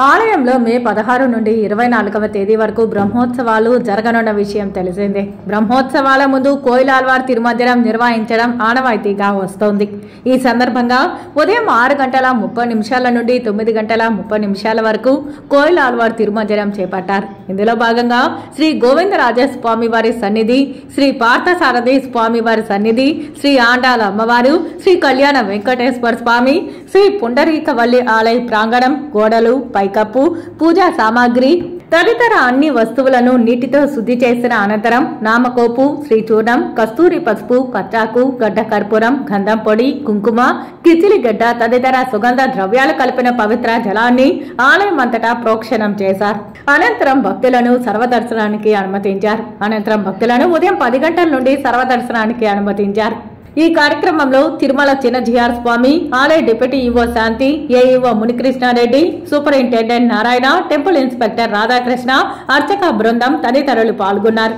ఆలయంలో మే 16 నుండి 24వ తేదీ వరకు బ్రహ్మోత్సవాలు జరగనున్న విషయం తెలిసిందే. బ్రహ్మోత్సవాల ముందు కోయిలాల్వార్ తిరుమంజనం నిర్వహించడం ఆనవాయితీగా వస్తోంది. ఈ సందర్భంగా ఉదయం 6:30 నుండి 9:30 వరకు కోయిలాల్వార్ తిరుమంజనం చేపట్టారు. ఇందులో భాగంగా శ్రీ గోవిందరాజ స్వామి వారి సన్నిధి, శ్రీ పార్థసారథి స్వామి వారి సన్నిధి, శ్రీ ఆండాల అమ్మవారు, శ్రీ కళ్యాణ వెంకటేశ్వర స్వామి, శ్రీ పుండరీకవల్లి ఆలయ ప్రాంగణం, గోడలు, పైకప్పు, పూజా సామాగ్రి తదితర అన్ని వస్తువులను నీటితో శుద్ధి చేసిన అనంతరం నామకోపు, శ్రీచూర్ణం, కస్తూరి పసుపు, కచ్చాకు, గడ్డ కర్పూరం, గంధం పొడి, కుంకుమ, కిచిలిగడ్డ తదితర సుగంధ ద్రవ్యాలు కలిపిన పవిత్ర జలాన్ని ఆలయం అంతటా ప్రోక్షణం చేశారు. అనంతరం భక్తులను సర్వదర్శనానికి అనుమతించారు. ఉదయం 10 గంటల నుండి సర్వదర్శనానికి అనుమతించారు. ఈ కార్యక్రమంలో తిరుమల చిన్నజీఆర్ స్వామి, ఆలయ డిప్యూటీ ఈవో శాంతి, AEO Munikrishna Reddy, superintendent Narayana, temple inspector Radhakrishna, అర్చక బృందం తదితరులు పాల్గొన్నారు.